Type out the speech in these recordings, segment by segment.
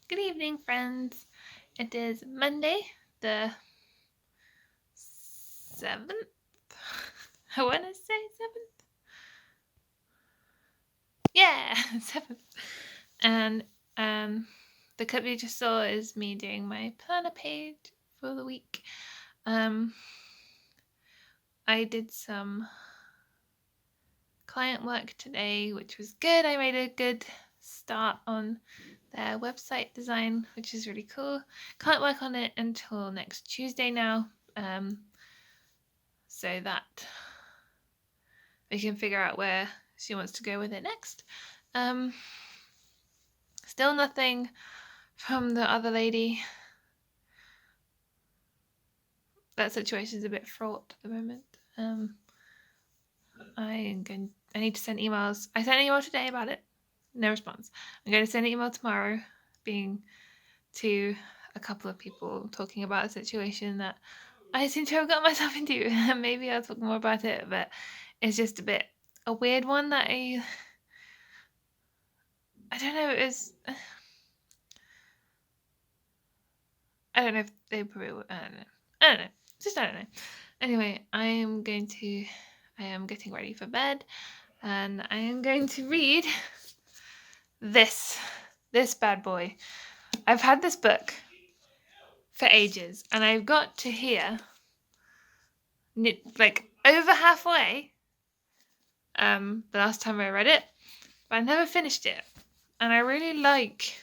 Good evening, friends. It is Monday, the 7th. I want to say 7th. Yeah, 7th. And the clip you just saw is me doing my planner page for the week. I did some client work today, which was good. I made a good start on their website design, which is really cool. Can't work on it until next Tuesday now, so that we can figure out where she wants to go with it next. Still nothing from the other lady. That situation is a bit fraught at the moment. I need to send emails. I sent an email today about it. No response. I'm going to send an email tomorrow, being to a couple of people talking about a situation that I seem to have got myself into. Maybe I'll talk more about it, but it's just a weird one that I don't know. I don't know if they probably would. I don't know. Just I don't know. Anyway, I am getting ready for bed, and I am going to read this bad boy. I've had this book for ages, and I've got to here, like over halfway. The last time I read it, but I never finished it, and I really like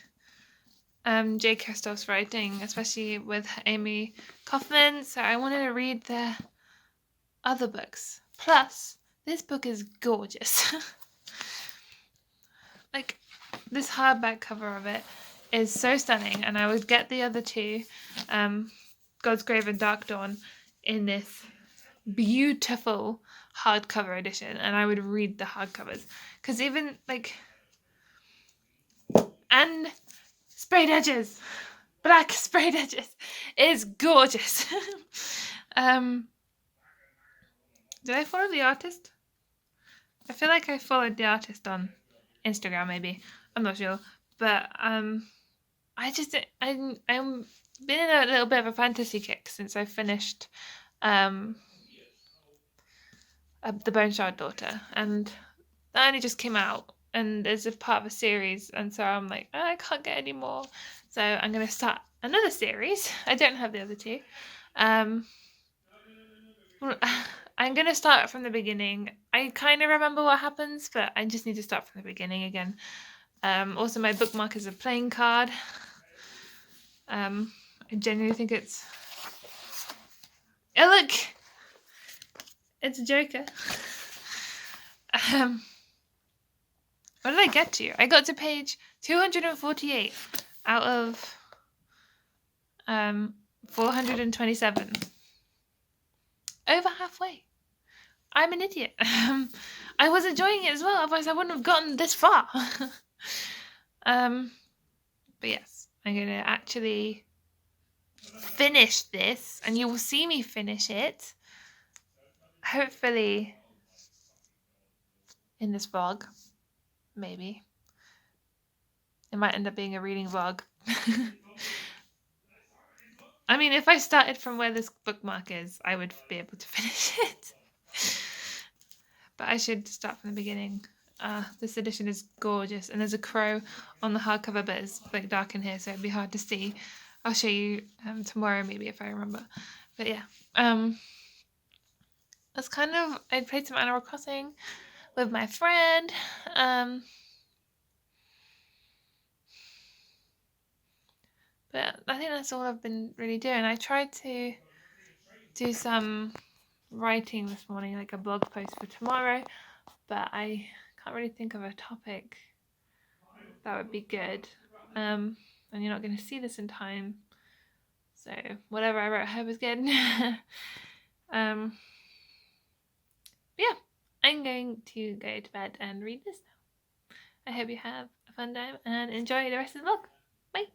J. Kristoff's writing, especially with Amy Kaufman. So I wanted to read their other books. Plus, this book is gorgeous. Like, this hardback cover of it is so stunning, and I would get the other two, God's Grave and Dark Dawn, in this beautiful hardcover edition, and I would read the hardcovers because even and sprayed edges, black sprayed edges, is gorgeous. Did I follow the artist? I feel like I followed the artist on Instagram, maybe. I'm not sure, but I'm been in a little bit of a fantasy kick since I finished The Bone Shard Daughter, and that only just came out, and it's a part of a series, and so I'm like, oh, I can't get any more, so I'm gonna start another series. I don't have the other two. I'm gonna start from the beginning. I kind of remember what happens, but I just need to start from the beginning again. Also, my bookmark is a playing card. I genuinely think it's. Oh look, it's a Joker. What did I get to? I got to page 248 out of 427. Over halfway. I'm an idiot. I was enjoying it as well, otherwise I wouldn't have gotten this far. But yes, I'm going to actually finish this, and you will see me finish it. Hopefully in this vlog. Maybe. It might end up being a reading vlog. I mean, if I started from where this bookmark is, I would be able to finish it. But I should start from the beginning. This edition is gorgeous, and there's a crow on the hardcover, but it's like dark in here, so it'd be hard to see. I'll show you tomorrow, maybe, if I remember. But yeah, that's kind of. I played some Animal Crossing with my friend. But I think that's all I've been really doing. I tried to do some writing this morning, like a blog post for tomorrow, but I can't really think of a topic that would be good. And you're not going to see this in time, so whatever I wrote, I hope is good. But yeah, I'm going to go to bed and read this now. I hope you have a fun time and enjoy the rest of the vlog. Bye.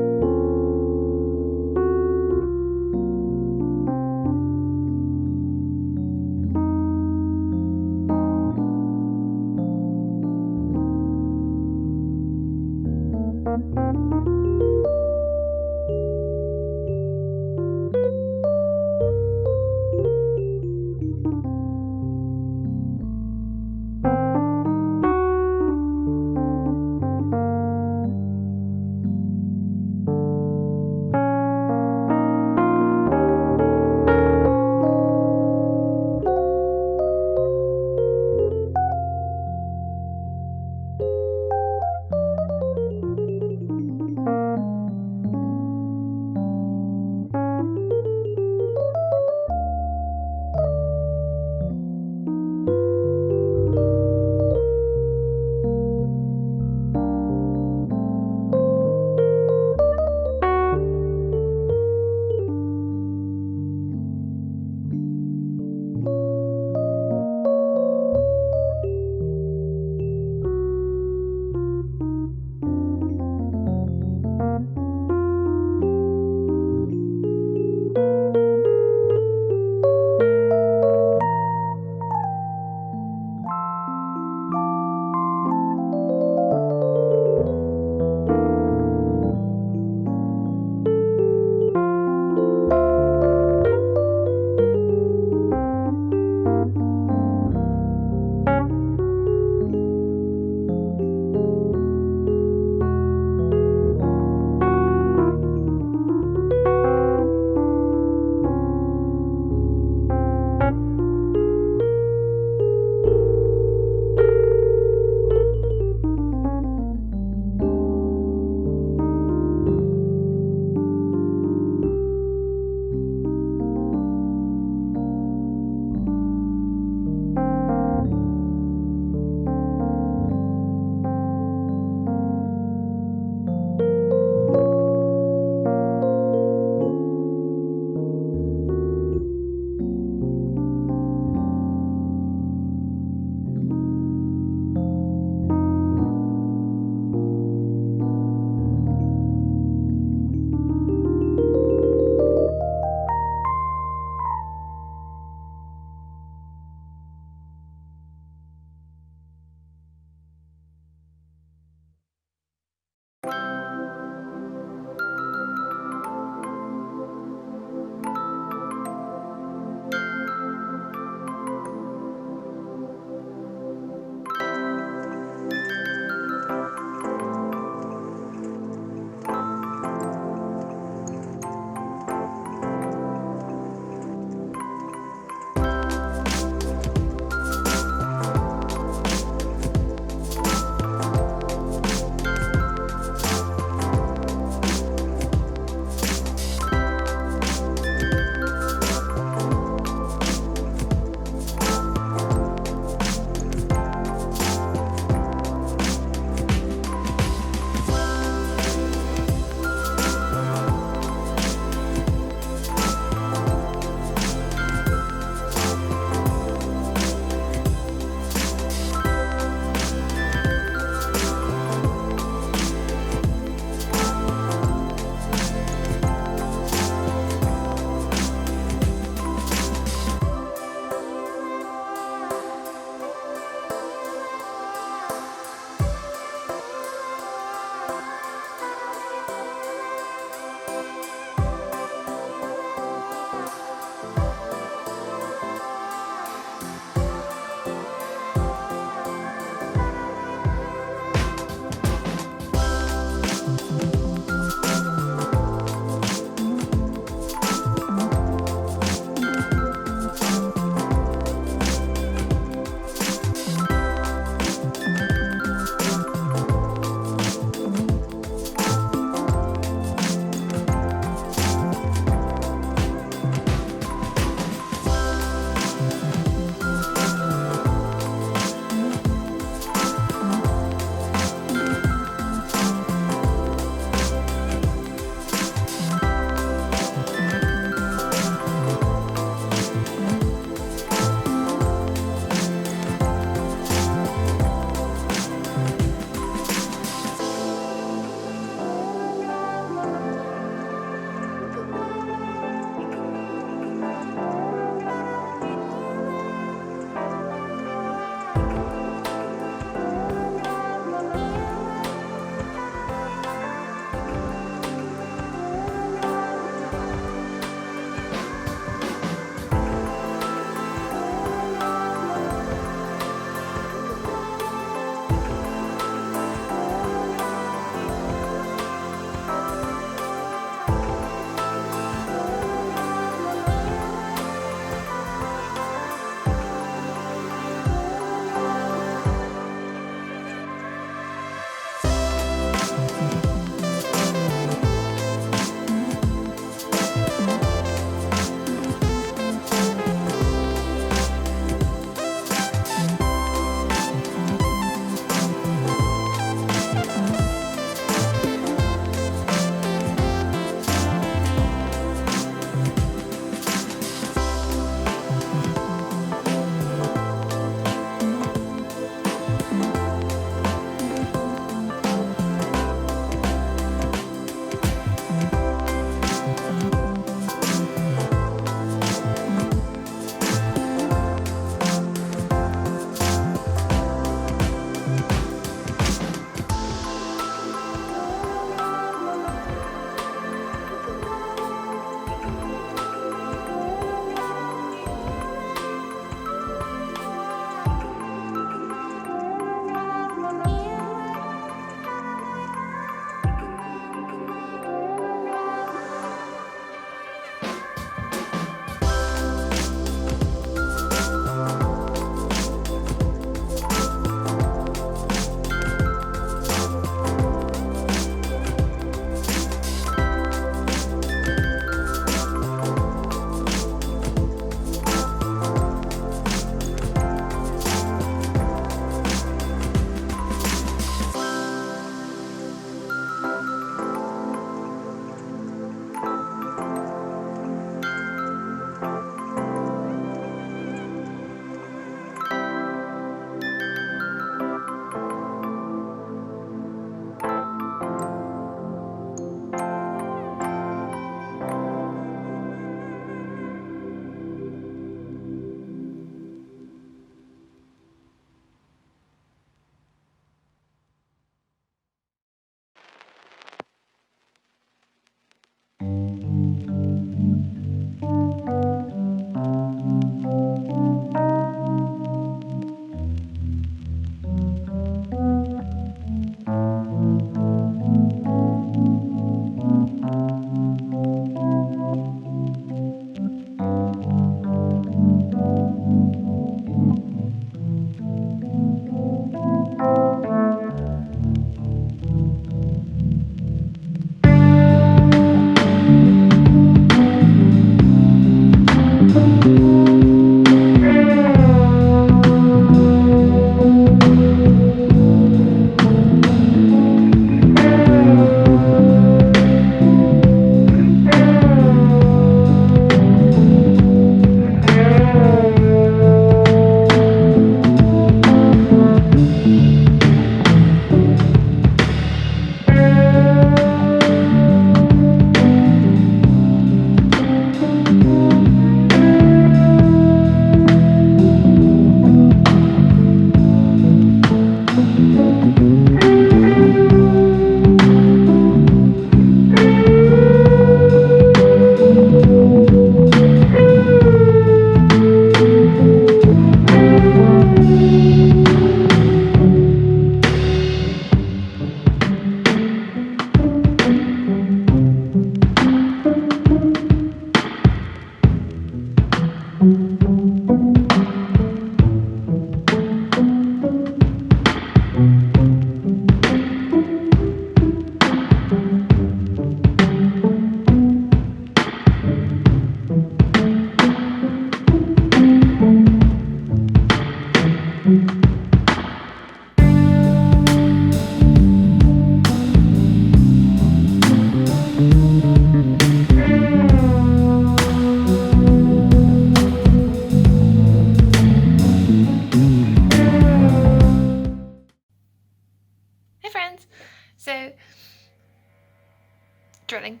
drilling.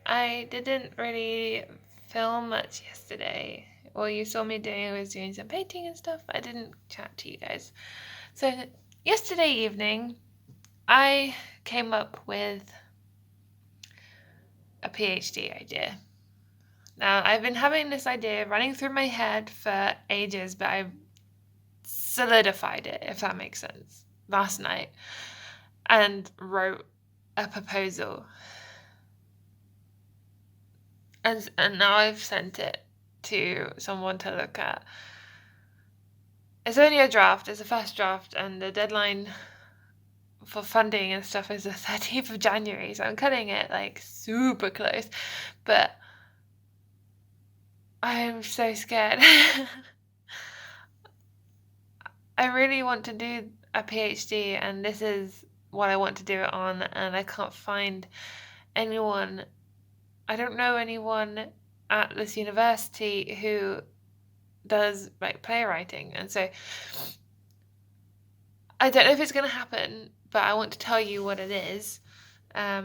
I didn't really film much yesterday. All you saw me doing was doing some painting and stuff. I didn't chat to you guys. So yesterday evening, I came up with a PhD idea. Now, I've been having this idea running through my head for ages, but I've solidified it, if that makes sense, last night, and wrote a proposal. And now I've sent it to someone to look at. It's only a draft, it's a first draft, and the deadline for funding and stuff is the 13th of January, so I'm cutting it like super close. But I'm so scared. I really want to do a PhD, and this is what I want to do it on, and I can't find anyone. I don't know anyone at this university who does like playwriting, and so I don't know if it's going to happen, but I want to tell you what it is. Let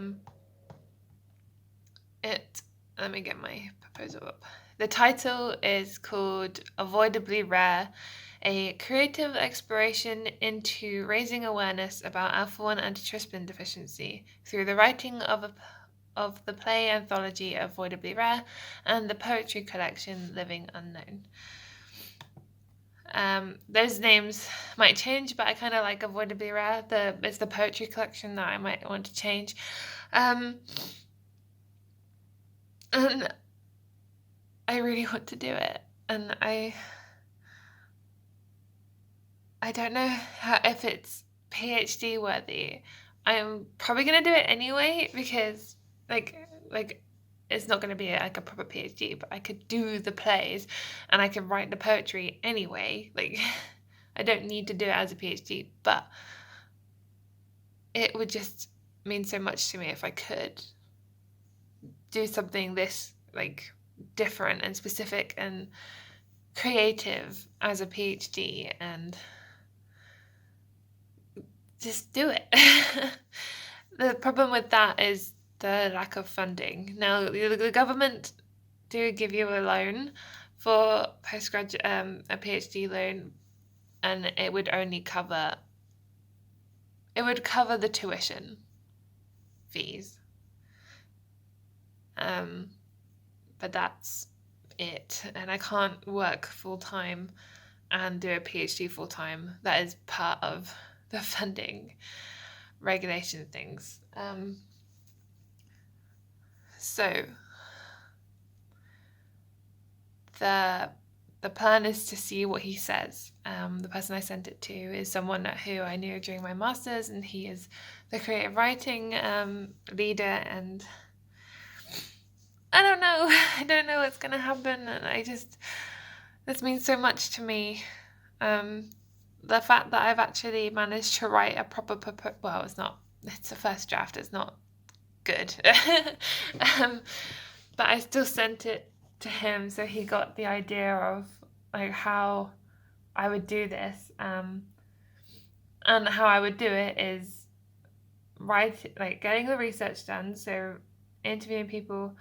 me get my proposal up. The title is called Avoidably Rare, a creative exploration into raising awareness about alpha-1 antitrypsin deficiency through the writing of the play anthology Avoidably Rare and the poetry collection Living Unknown. Those names might change, but I kind of like Avoidably Rare. It's the poetry collection that I might want to change. And I really want to do it, and I don't know if it's PhD worthy. I'm probably gonna do it anyway because like it's not gonna be like a proper PhD, but I could do the plays and I could write the poetry anyway. Like I don't need to do it as a PhD, but it would just mean so much to me if I could do something this like different and specific and creative as a PhD and just do it. The problem with that is the lack of funding. Now, the government do give you a loan for postgraduate, a PhD loan, and it would cover the tuition fees. But that's it, and I can't work full time and do a PhD full time. That is part of the funding regulation things. So the plan is to see what he says. The person I sent it to is someone who I knew during my master's, and he is the creative writing leader, and I don't know. I don't know what's going to happen, and this means so much to me. The fact that I've actually managed to write a proper well, it's a first draft, it's not good. But I still sent it to him, so he got the idea of like how I would do this. And how I would do it is getting the research done, so interviewing people,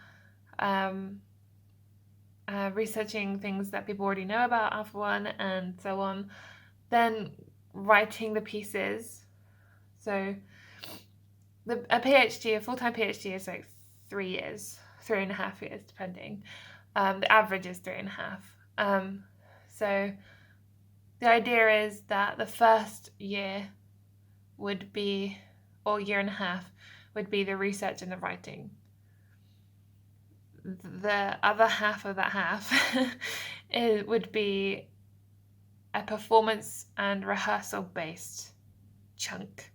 researching things that people already know about alpha-1 and so on, then writing the pieces. So a full-time PhD is like 3 years, 3.5 years depending. The average is 3.5. So the idea is that the first year would be, or year and a half, would be the research and the writing. The other half of that half it would be a performance and rehearsal based chunk,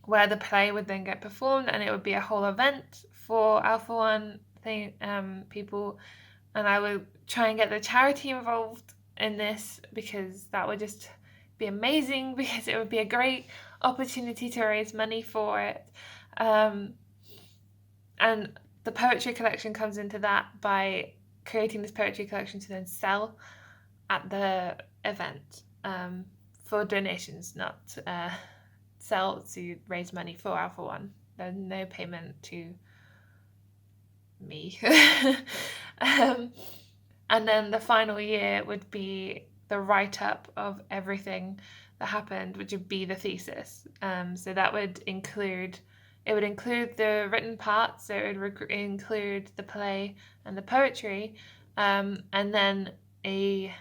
where the play would then get performed, and it would be a whole event for alpha-1 people, and I would try and get the charity involved in this because that would just be amazing, because it would be a great opportunity to raise money for it. And the poetry collection comes into that by creating this poetry collection to then sell at the event for donations, not sell to raise money for Alpha One. There's no payment to me. And then the final year would be the write-up of everything that happened, which would be the thesis. So that would include, it would include the written part, so it would include the play and the poetry, and then a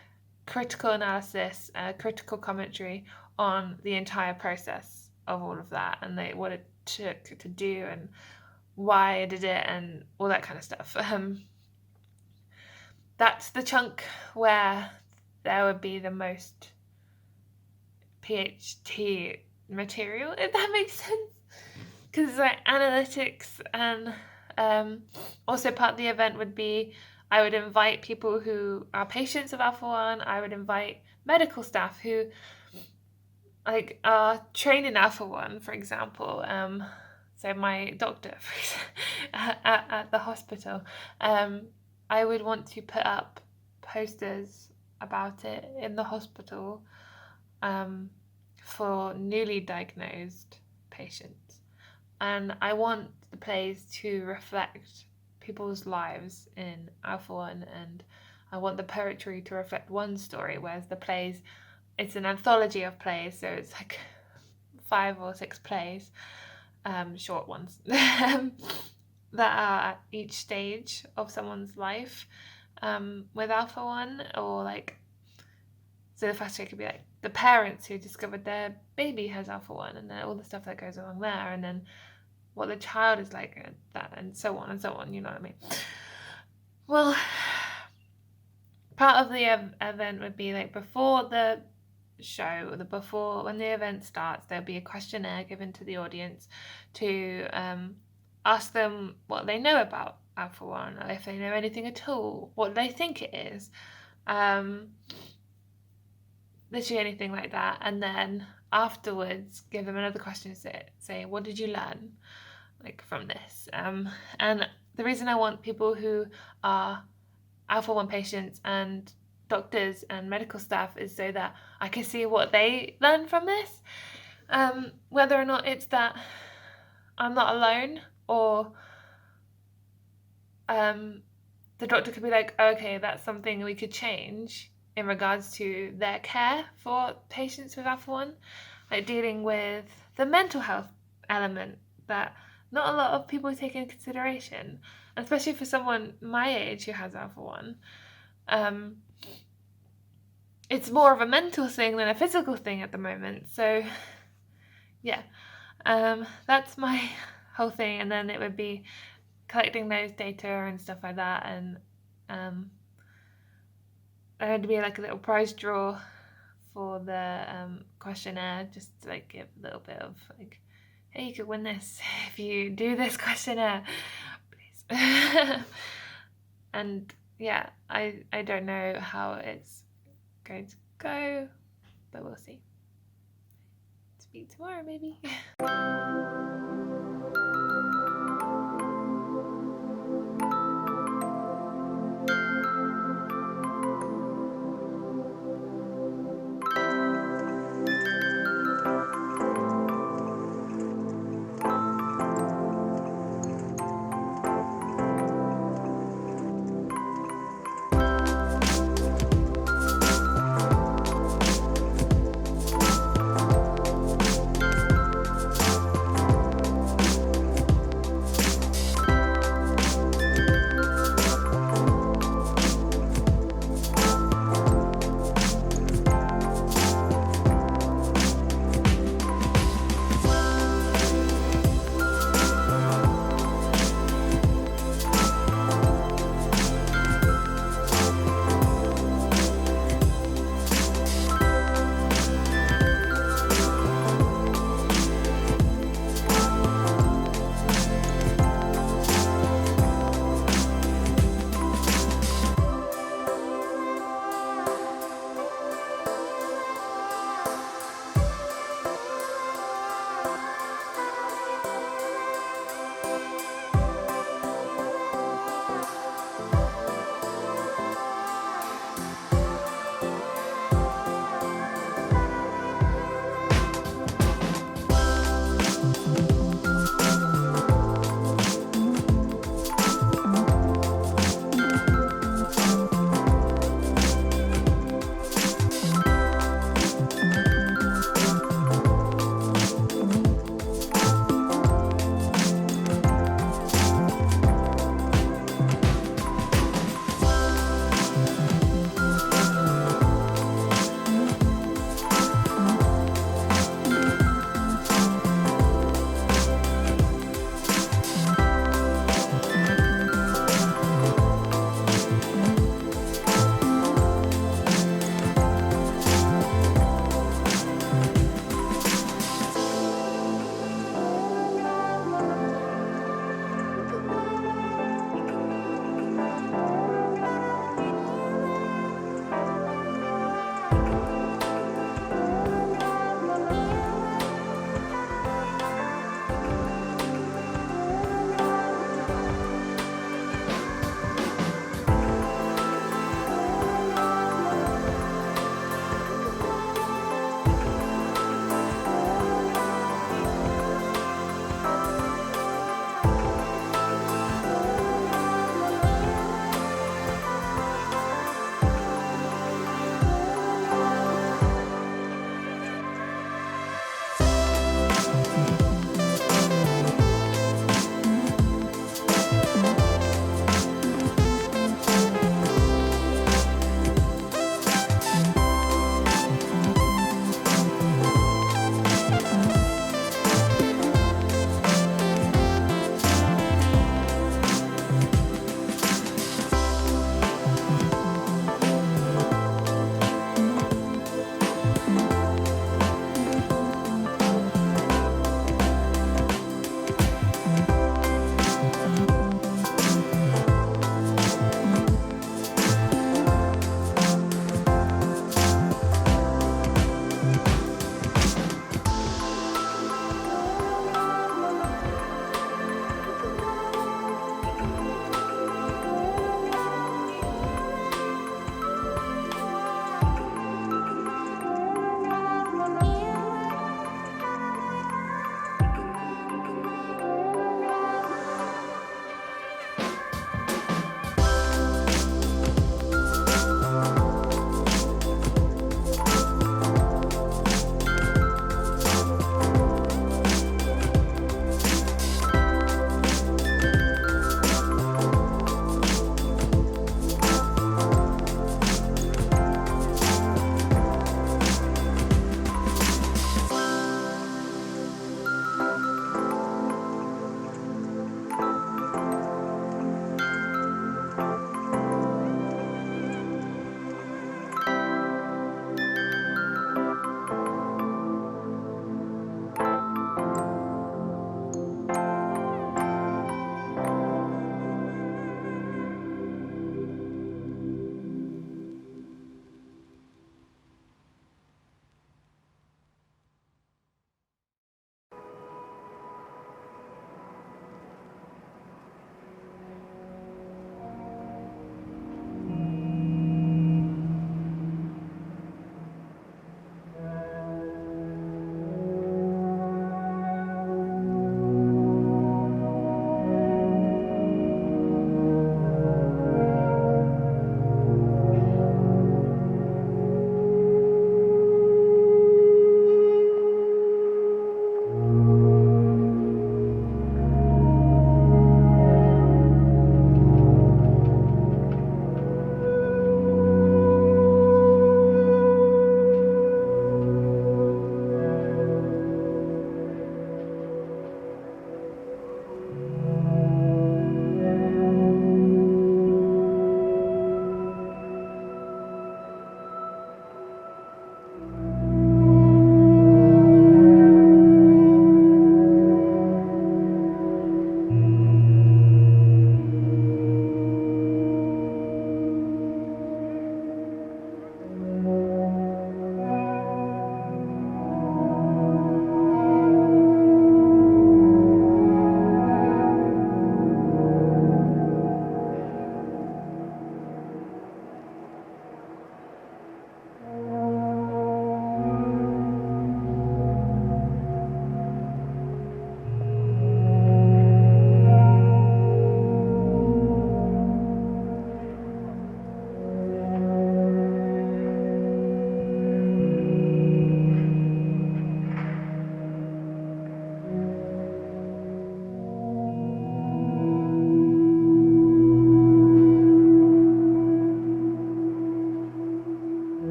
critical analysis, a critical commentary on the entire process of all of that, and what it took to do, and why I did it, and all that kind of stuff. That's the chunk where there would be the most PhD material, if that makes sense. Because it's like analytics, and also part of the event would be, I would invite people who are patients of Alpha One. I would invite medical staff who like are trained in Alpha One, for example. So my doctor at the hospital, I would want to put up posters about it in the hospital for newly diagnosed patients. And I want the plays to reflect people's lives in Alpha One, and I want the poetry to reflect one story, whereas the plays, it's an anthology of plays, so it's like 5 or 6 plays, short ones, that are at each stage of someone's life with Alpha One, or like, so the first year could be like the parents who discovered their baby has Alpha One, and then all the stuff that goes along there, and then what the child is like, and that, and so on, you know what I mean? Well, part of the event would be like before the show, before when the event starts, there'll be a questionnaire given to the audience to ask them what they know about Alpha One, or if they know anything at all, what they think it is, literally anything like that. And then afterwards give them another question, say what did you learn like from this, and the reason I want people who are Alpha One patients and doctors and medical staff is so that I can see what they learn from this, whether or not it's that I'm not alone, or the doctor could be like, okay, that's something we could change in regards to their care for patients with Alpha One, like dealing with the mental health element that not a lot of people take into consideration, especially for someone my age who has Alpha One. It's more of a mental thing than a physical thing at the moment. So yeah, that's my whole thing. And then it would be collecting those data and stuff like that, and there would be like a little prize draw for the questionnaire, just to like give a little bit of like, hey, you could win this if you do this questionnaire, please. And yeah, I don't know how it's going to go, but we'll see. Speak tomorrow, maybe.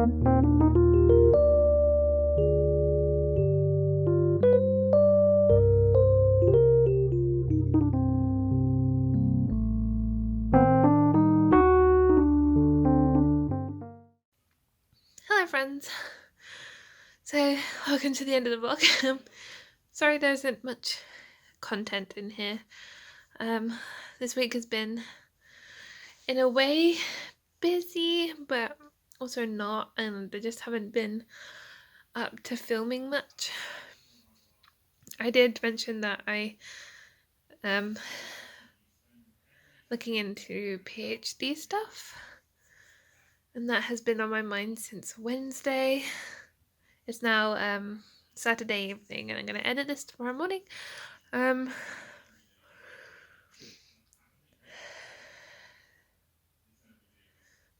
Hello friends! So, welcome to the end of the vlog. Sorry there isn't much content in here. This week has been, in a way, busy, but also not, and I just haven't been up to filming much. I did mention that I looking into PhD stuff, and that has been on my mind since Wednesday. It's now Saturday evening, and I'm going to edit this tomorrow morning.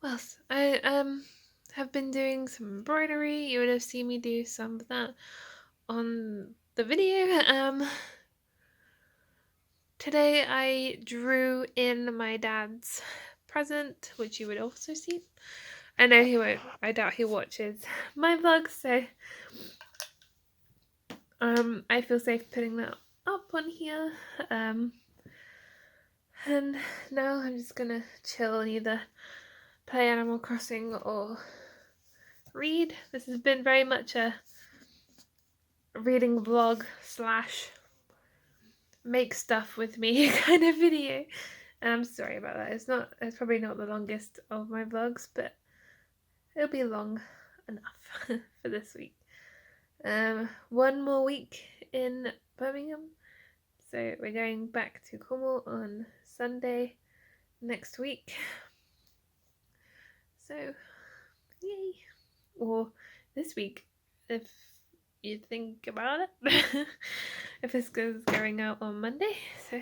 What else? I have been doing some embroidery. You would have seen me do some of that on the video. Today I drew in my dad's present, which you would also see. I know he won't. I doubt he watches my vlogs, so I feel safe putting that up on here. And now I'm just gonna chill and either play Animal Crossing or read. This has been very much a reading vlog slash make stuff with me kind of video, and I'm sorry about that. It's probably not the longest of my vlogs, but it'll be long enough for this week. One more week in Birmingham, so we're going back to Cornwall on Sunday next week, so yay. Or this week if you think about it. If this goes going out on Monday, so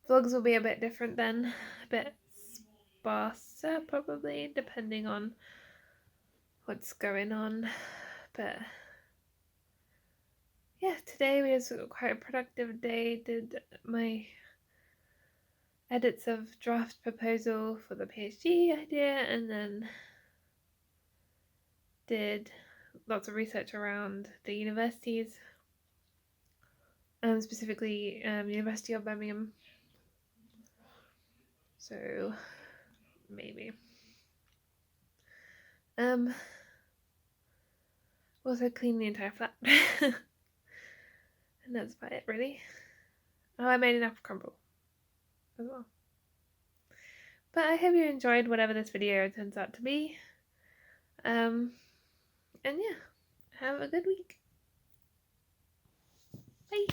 vlogs will be a bit different then, a bit sparser probably, depending on what's going on. But yeah, today was quite a productive day. Did my edits of draft proposal for the PhD idea, and then did lots of research around the universities, specifically University of Birmingham. So maybe. Also clean the entire flat. And that's about it really. Oh, I made enough crumble as well. But I hope you enjoyed whatever this video turns out to be. And yeah, have a good week. Bye.